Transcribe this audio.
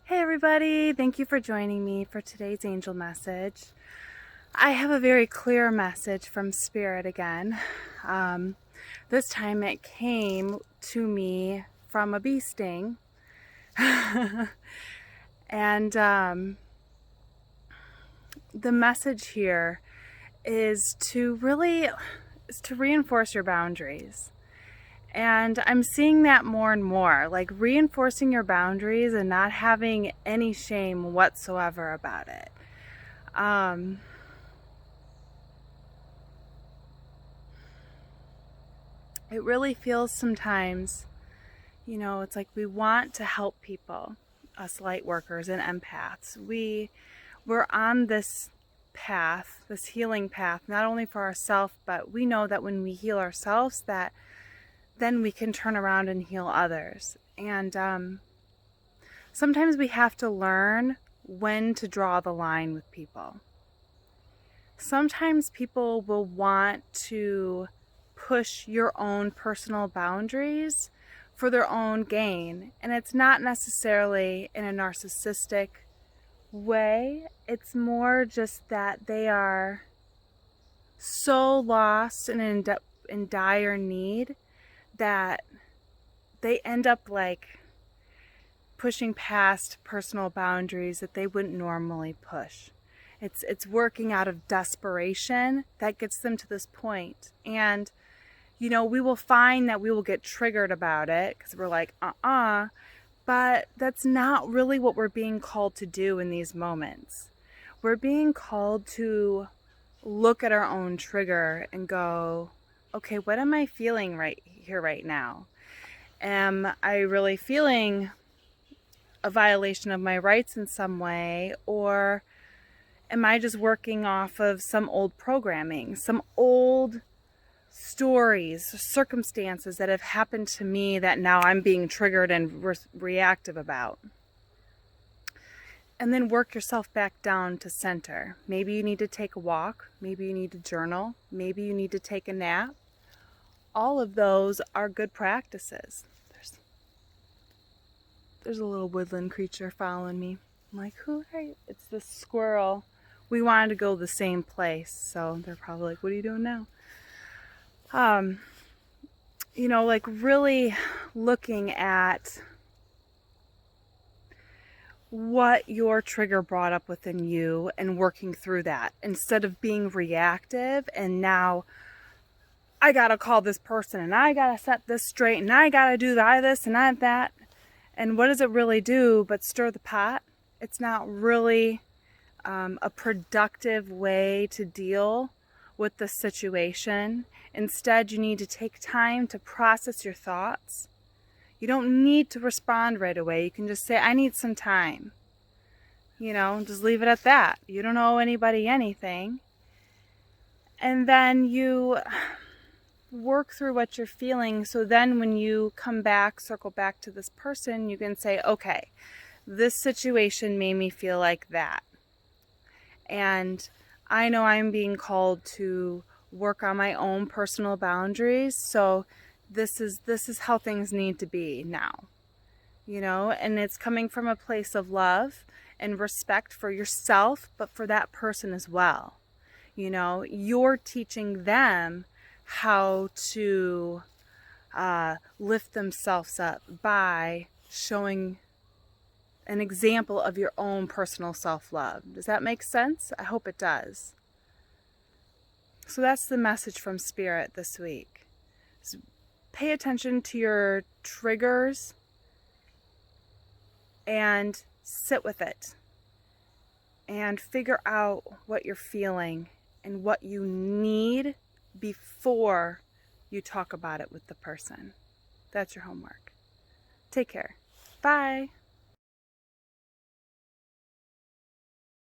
Hey everybody, thank you for joining me for today's angel message. I have a very clear message from Spirit again. This time it came to me from a bee sting. And the message here is to reinforce your boundaries. And I'm seeing that more and more, like reinforcing your boundaries and not having any shame whatsoever about it. It really feels sometimes, it's like we want to help people, us Lightworkers and Empaths. We're on this path, this healing path, not only for ourselves, but we know that when we heal ourselves, that then we can turn around and heal others. And sometimes we have to learn when to draw the line with people. Sometimes people will want to push your own personal boundaries for their own gain. And it's not necessarily in a narcissistic way. It's more just that they are so lost and in dire need that they end up like pushing past personal boundaries that they wouldn't normally push. It's working out of desperation that gets them to this point. And, we will find that we will get triggered about it because we're like, but that's not really what we're being called to do in these moments. We're being called to look at our own trigger and go, okay, what am I feeling right here, right now? Am I really feeling a violation of my rights in some way? Or am I just working off of some old programming, some old stories, circumstances that have happened to me that now I'm being triggered and reactive about? And then work yourself back down to center. Maybe you need to take a walk. Maybe you need to journal. Maybe you need to take a nap. All of those are good practices. There's a little woodland creature following me. I'm like, who are you? It's this squirrel. We wanted to go the same place, so they're probably like, what are you doing now? Like really looking at what your trigger brought up within you and working through that instead of being reactive and now I gotta call this person and I gotta set this straight and I gotta do this and that. And what does it really do but stir the pot? It's not really a productive way to deal with the situation. Instead, you need to take time to process your thoughts. You don't need to respond right away. You can just say, I need some time. Just leave it at that. You don't owe anybody anything. And then you work through what you're feeling, so then when you come back, circle back to this person, you can say, okay, this situation made me feel like that. And I know I'm being called to work on my own personal boundaries, so this is how things need to be now. And it's coming from a place of love and respect for yourself, but for that person as well. You're teaching them how to lift themselves up by showing an example of your own personal self-love. Does that make sense? I hope it does. So that's the message from Spirit this week. So pay attention to your triggers and sit with it and figure out what you're feeling and what you need before you talk about it with the person. That's your homework. Take care. Bye.